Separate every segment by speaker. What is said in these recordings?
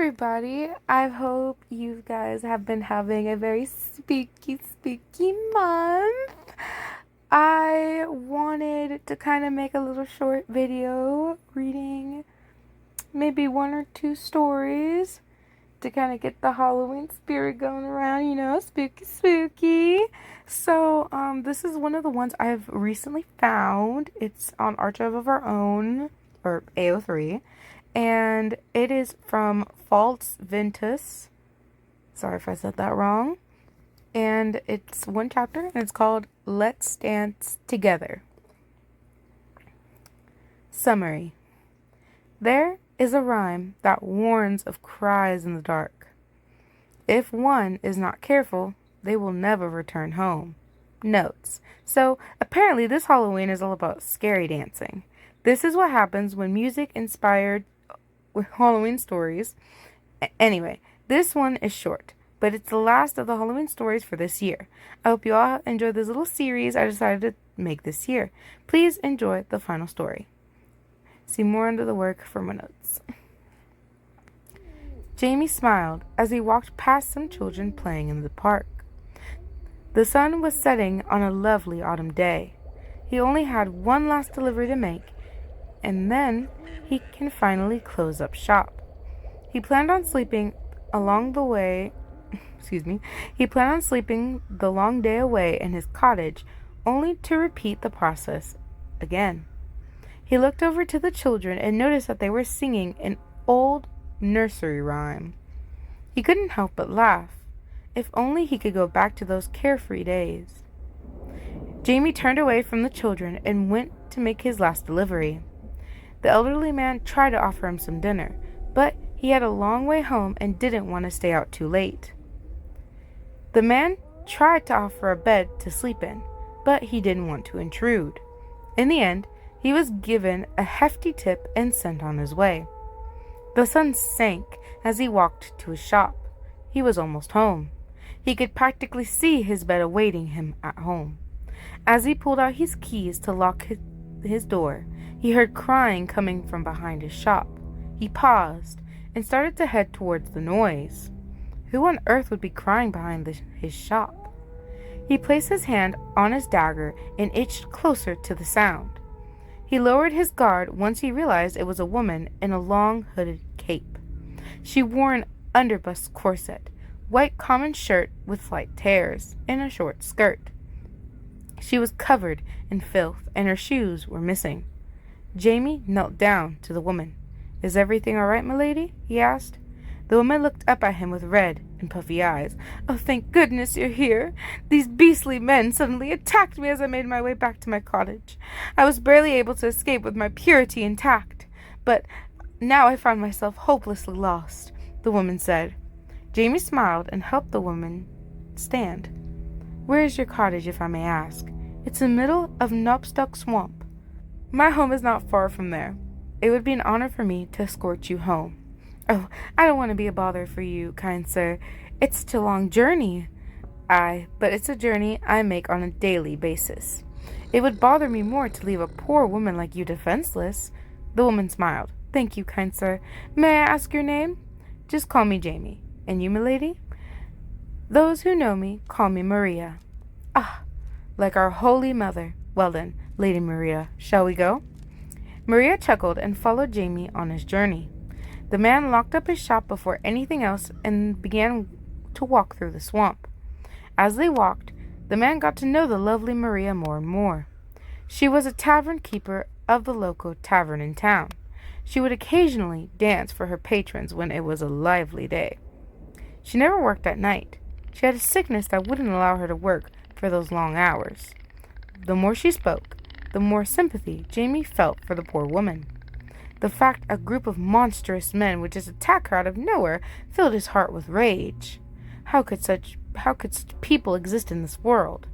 Speaker 1: everybody. I hope you guys have been having a very spooky month. I wanted to kind of make a little short video reading maybe one or two stories to kind of get the Halloween spirit going around, spooky. So, this is one of the ones I've recently found. It's on Archive of Our Own, or AO3. And it is from FallzVentus. Sorry if I said that wrong. And it's one chapter, and it's called Let's Dance Together. Summary. There is a rhyme that warns of cries in the dark. If one is not careful, they will never return home. Notes. So, apparently this Halloween is all about scary dancing. This is what happens when music inspired with Halloween stories. Anyway, this one is short, but it's the last of the Halloween stories for this year. I hope you all enjoyed this little series I decided to make this year. Please enjoy the final story. See more under the work for my notes. Jamie smiled as he walked past some children playing in the park. The sun was setting on a lovely autumn day. He only had one last delivery to make, and then he can finally close up shop. He planned on sleeping along the way, he planned on sleeping the long day away in his cottage, only to repeat the process again. He looked over to the children and noticed that they were singing an old nursery rhyme. He couldn't help but laugh. If only he could go back to those carefree days. Jamie turned away from the children and went to make his last delivery. The elderly man tried to offer him some dinner, but he had a long way home and didn't want to stay out too late. The man tried to offer a bed to sleep in, but he didn't want to intrude. In the end, he was given a hefty tip and sent on his way. The sun sank as he walked to his shop. He was almost home. He could practically see his bed awaiting him at home. As he pulled out his keys to lock his door, he heard crying coming from behind his shop. He paused and started to head towards the noise. Who on earth would be crying behind his shop? He placed his hand on his dagger and inched closer to the sound. He lowered his guard once he realized it was a woman in a long hooded cape. She wore an underbust corset, white common shirt with light tears, and a short skirt. She was covered in filth, and her shoes were missing. Jamie knelt down to the woman. "Is everything all right, milady?" he asked. The woman looked up at him with red and puffy eyes. "Oh, thank goodness you're here. These beastly men suddenly attacked me as I made my way back to my cottage. I was barely able to escape with my purity intact, but now I find myself hopelessly lost," the woman said. Jamie smiled and helped the woman stand. "Where is your cottage, if I may ask?" "It's in the middle of Knobstuck Swamp. My home is not far from there. It would be an honor for me to escort you home." "Oh, I don't want to be a bother for you, kind sir. It's such a long journey." "Aye, but it's a journey I make on a daily basis. It would bother me more to leave a poor woman like you defenseless." The woman smiled. "Thank you, kind sir. May I ask your name?" "Just call me Jamie. And you, milady?" "Those who know me call me Maria." "Ah, like our Holy Mother. Well then, Lady Maria, shall we go?" Maria chuckled and followed Jamie on his journey. The man locked up his shop before anything else and began to walk through the swamp. As they walked, the man got to know the lovely Maria more and more. She was a tavern keeper of the local tavern in town. She would occasionally dance for her patrons when it was a lively day. She never worked at night. She had a sickness that wouldn't allow her to work for those long hours. The more she spoke, the more sympathy Jamie felt for the poor woman. The fact a group of monstrous men would just attack her out of nowhere filled his heart with rage. How could such people exist in this world?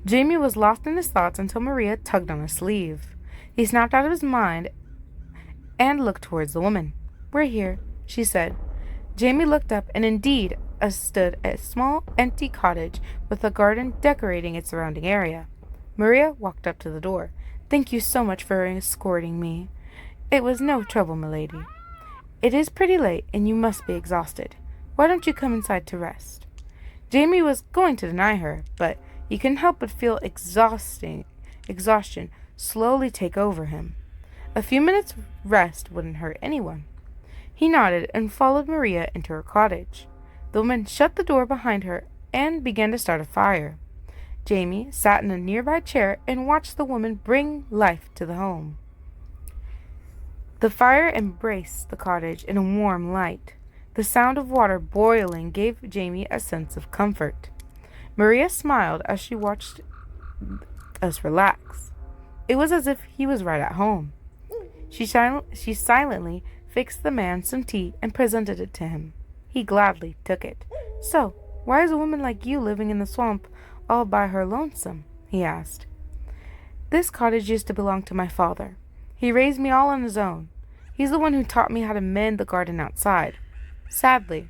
Speaker 1: Jamie was lost in his thoughts until Maria tugged on his sleeve. He snapped out of his mind and looked towards the woman. "We're here," she said. Jamie looked up, and indeed stood a small empty cottage with a garden decorating its surrounding area. Maria walked up to the door. "Thank you so much for escorting me." "It was no trouble, milady." It is pretty late, and you must be exhausted. Why don't you come inside to rest?" Jamie was going to deny her, but he couldn't help but feel exhaustion slowly take over him. A few minutes' rest wouldn't hurt anyone. He nodded and followed Maria into her cottage. The woman shut the door behind her and began to start a fire. Jamie sat in a nearby chair and watched the woman bring life to the home. The fire embraced the cottage in a warm light. The sound of water boiling gave Jamie a sense of comfort. Maria smiled as she watched us relax. It was as if he was right at home. She silently fixed the man some tea and presented it to him. He gladly took it. "So, why is a woman like you living in the swamp all by her lonesome?" he asked. "This cottage used to belong to my father. He raised me all on his own. He's the one who taught me how to mend the garden outside. Sadly,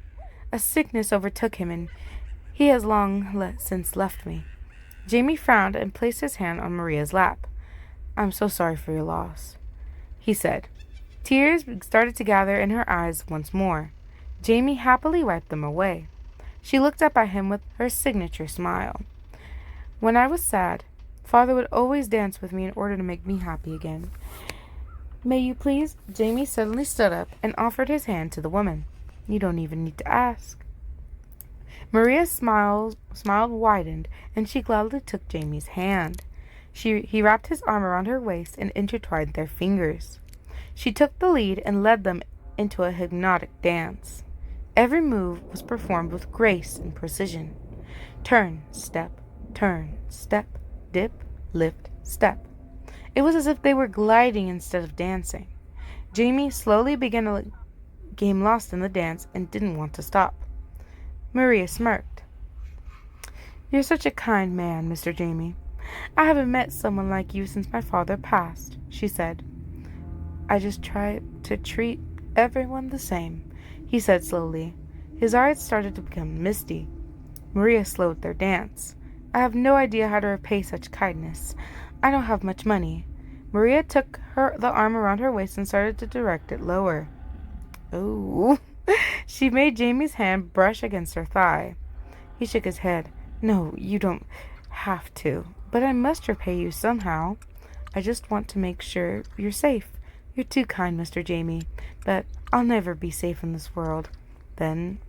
Speaker 1: a sickness overtook him, and he has long since left me." Jamie frowned and placed his hand on Maria's lap. "I'm so sorry for your loss," he said. Tears started to gather in her eyes once more. Jamie happily wiped them away. She looked up at him with her signature smile. "When I was sad, Father would always dance with me in order to make me happy again. May you please?" Jamie suddenly stood up and offered his hand to the woman. "You don't even need to ask." Maria's smile widened, and she gladly took Jamie's hand. He wrapped his arm around her waist and intertwined their fingers. She took the lead and led them into a hypnotic dance. Every move was performed with grace and precision. Turn, step, dip, lift, step. It was as if they were gliding instead of dancing. Jamie slowly began to get lost in the dance and didn't want to stop. Maria smirked. "You're such a kind man, Mr. Jamie. I haven't met someone like you since my father passed," she said. "I just try to treat everyone the same," he said slowly. His eyes started to become misty. Maria slowed their dance. "I have no idea how to repay such kindness. I don't have much money." Maria took the arm around her waist and started to direct it lower. "Oh." She made Jamie's hand brush against her thigh. He shook his head. "No, you don't have to. But I must repay you somehow. I just want to make sure you're safe. You're too kind, Mr. Jamie. But I'll never be safe in this world. Then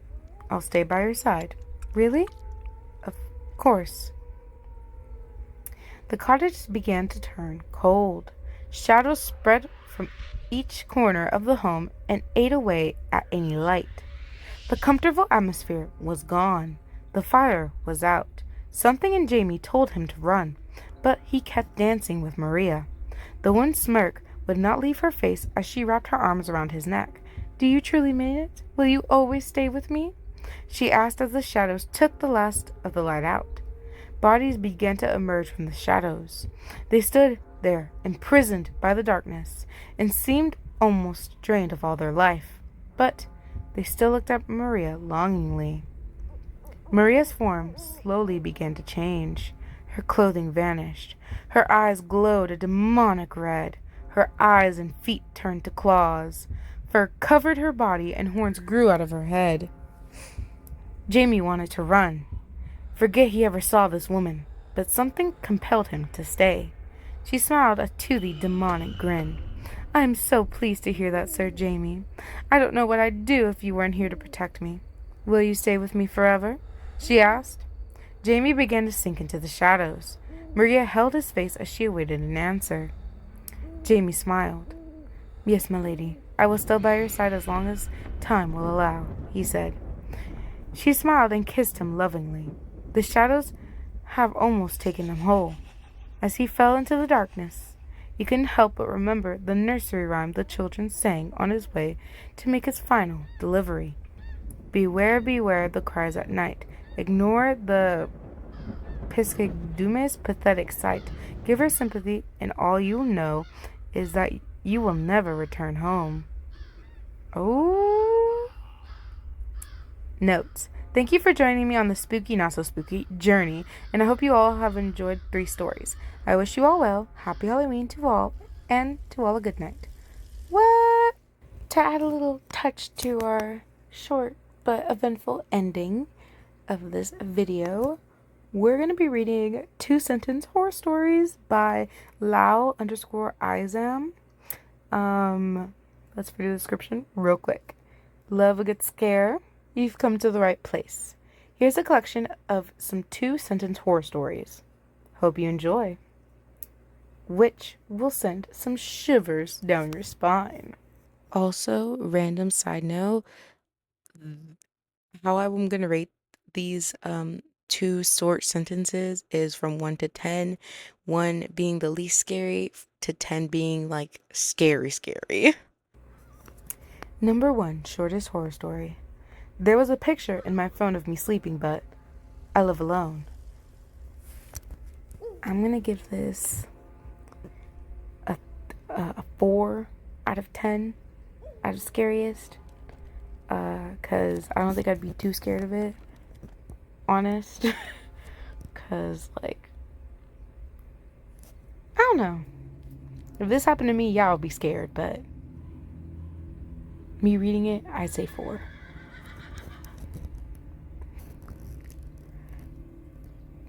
Speaker 1: I'll stay by your side." "Really?" "Of course." The cottage began to turn cold. Shadows spread from each corner of the home and ate away at any light. The comfortable atmosphere was gone. The fire was out. Something in Jamie told him to run, but he kept dancing with Maria. The one smirk would not leave her face as she wrapped her arms around his neck. "Do you truly mean it? Will you always stay with me?" she asked as the shadows took the last of the light out. Bodies began to emerge from the shadows. They stood there, imprisoned by the darkness, and seemed almost drained of all their life. But they still looked at Maria longingly. Maria's form slowly began to change. Her clothing vanished. Her eyes glowed a demonic red. Her eyes and feet turned to claws. Fur covered her body and horns grew out of her head. Jamie wanted to run, forget he ever saw this woman, but something compelled him to stay. She smiled a toothy, demonic grin. "I am so pleased to hear that, Sir Jamie. I don't know what I'd do if you weren't here to protect me. Will you stay with me forever?" she asked. Jamie began to sink into the shadows. Maria held his face as she awaited an answer. Jamie smiled. "Yes, my lady, I will stay by your side as long as time will allow," he said. She smiled and kissed him lovingly. The shadows have almost taken him whole. As he fell into the darkness, he couldn't help but remember the nursery rhyme the children sang on his way to make his final delivery. "Beware, beware the cries at night. Ignore the Piscadume's pathetic sight. Give her sympathy, and all you'll know is that you will never return home." Oh. Notes. Thank you for joining me on the spooky, not so spooky journey, and I hope you all have enjoyed 3 stories. I wish you all well, happy Halloween to all, and to all a good night. What? to add a little touch to our short but eventful ending of this video, we're going to be reading 2-sentence horror stories by Lau_Izam. Let's read the description real quick. Love a good scare? You've come to the right place. Here's a collection of some 2-sentence horror stories. Hope you enjoy. Which will send some shivers down your spine. Also, random side note, how I'm going to rate these 2 short sentences is from 1 to 10, 1 being the least scary to 10 being like scary. Number 1, shortest horror story. There was a picture in my phone of me sleeping, but I live alone. I'm going to give this a 4 out of 10 out of scariest, because I don't think I'd be too scared of it, honest, because, like, I don't know, if this happened to me, yeah, I'll be scared, but me reading it, I'd say 4.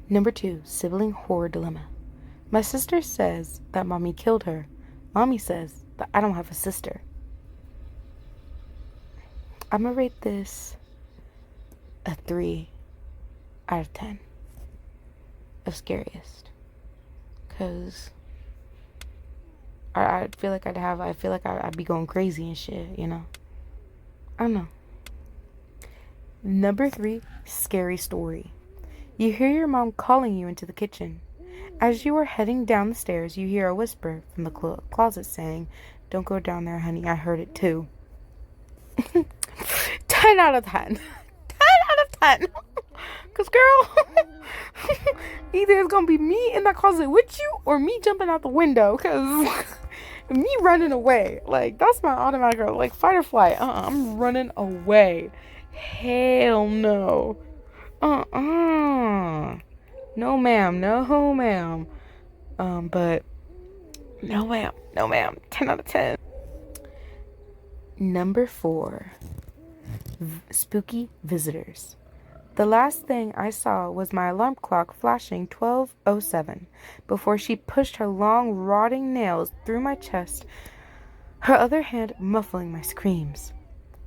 Speaker 1: Number 2, sibling horror dilemma. My sister says that mommy killed her. Mommy says that I don't have a sister. I'm gonna rate this a 3 out of 10 of scariest, because I feel like I'd be going crazy and shit, you know. I don't know. Number 3, scary story. You hear your mom calling you into the kitchen. As you are heading down the stairs, you hear a whisper from the closet saying, "Don't go down there, honey. I heard it too." 10 out of 10. 10 out of 10. Because, girl, either it's going to be me in that closet with you or me jumping out the window. Because me running away, like, that's my automatic, like, fight or flight. I'm running away. Hell no. No, ma'am. No, ma'am. But no, ma'am. No, ma'am. 10 out of 10. Number 4. Spooky visitors. The last thing I saw was my alarm clock flashing 12:07 before she pushed her long, rotting nails through my chest, her other hand muffling my screams.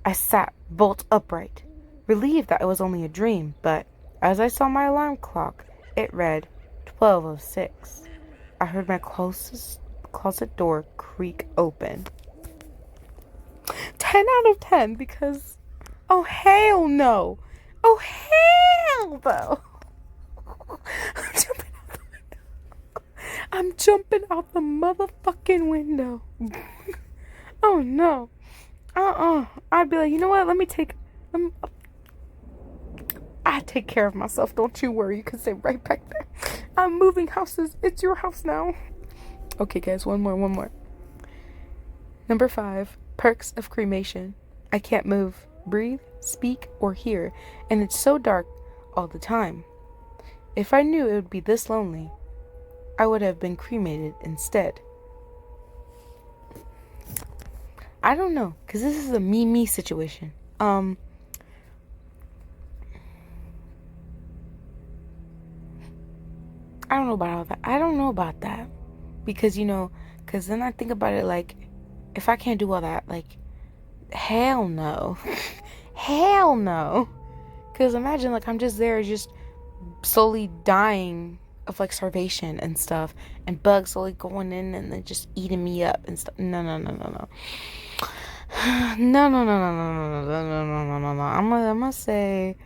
Speaker 1: I sat bolt upright, relieved that it was only a dream, but as I saw my alarm clock, it read 12:06. I heard my closet door creak open. 10 out of 10 because, oh hell no. Oh hell no. I'm jumping out the motherfucking window. Oh no. I'd be like, you know what? I take care of myself. Don't you worry. You can stay right back there. I'm moving houses. It's your house now. Okay, guys. One more. Number 5. Perks of cremation. I can't move, breathe, speak, or hear, and it's so dark all the time. If I knew it would be this lonely, I would have been cremated instead. I don't know, because this is a me situation. I don't know about all that. I don't know about that. Because, because then I think about it like, if I can't do all that, like, hell no. Hell no. Because imagine, like, I'm just there, just slowly dying of, like, starvation and stuff. And bugs slowly going in and then just eating me up and stuff. No. No. I'm gonna say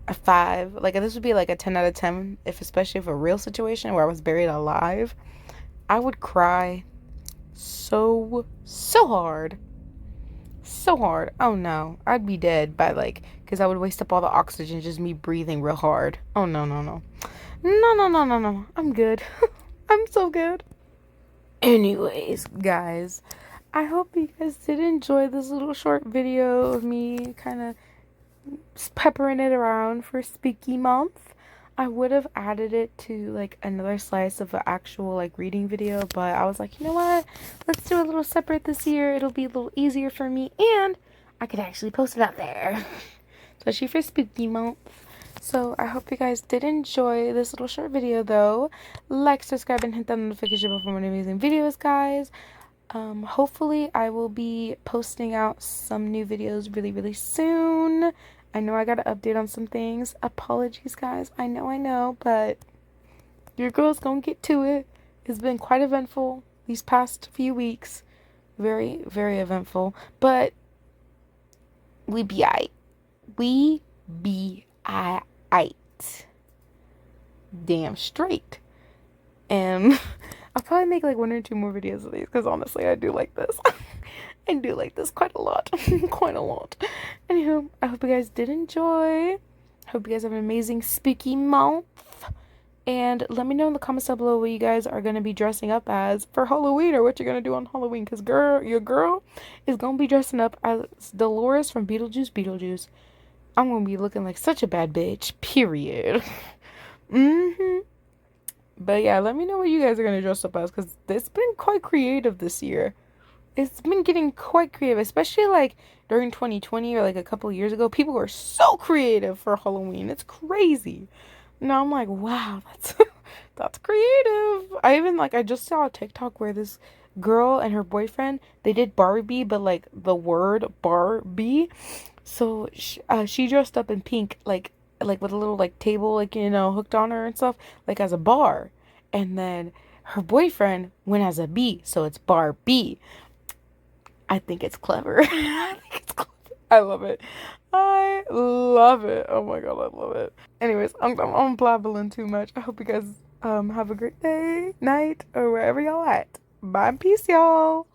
Speaker 1: a 5. Like, this would be like a 10 out of 10, especially if a real situation where I was buried alive. I would cry so hard. Oh no, I'd be dead by, like, because I would waste up all the oxygen just me breathing real hard. Oh no. No. I'm good. I'm so good. Anyways, guys, I hope you guys did enjoy this little short video of me kind of peppering it around for Spooky Month. I would have added it to like another slice of an actual like reading video, but I was like, you know what? Let's do a little separate this year. It'll be a little easier for me, and I could actually post it out there, especially for spooky month. So I hope you guys did enjoy this little short video though. Like, subscribe, and hit that notification bell for more amazing videos, guys. Hopefully I will be posting out some new videos really, really soon. I know I gotta update on some things. Apologies, guys. I know, but your girl's gonna get to it. It's been quite eventful these past few weeks. Very, very eventful. But we be aight. We be aight. Damn straight. And I'll probably make like 1 or 2 more videos of these because honestly I do like this. I do like this quite a lot. Quite a lot. Anywho, I hope you guys did enjoy. Hope you guys have an amazing spooky month. And let me know in the comments down below what you guys are going to be dressing up as for Halloween, or what you're going to do on Halloween. Because your girl is going to be dressing up as Dolores from Beetlejuice. I'm going to be looking like such a bad bitch. Period. But yeah, let me know what you guys are going to dress up as, because it's been quite creative this year. It's been getting quite creative, especially like during 2020 or like a couple of years ago. People were so creative for Halloween. It's crazy. Now I'm like, wow, that's creative. I just saw a TikTok where this girl and her boyfriend, they did Barbie, but like the word Barbie. So she dressed up in pink, like with a little like table, like, you know, hooked on her and stuff, like as a bar. And then her boyfriend went as a bee, so it's Barbie. I think it's clever. I love it. I love it. Oh my god, I love it. Anyways, I'm blabbling too much. I hope you guys have a great day, night, or wherever y'all at. Bye and peace, y'all.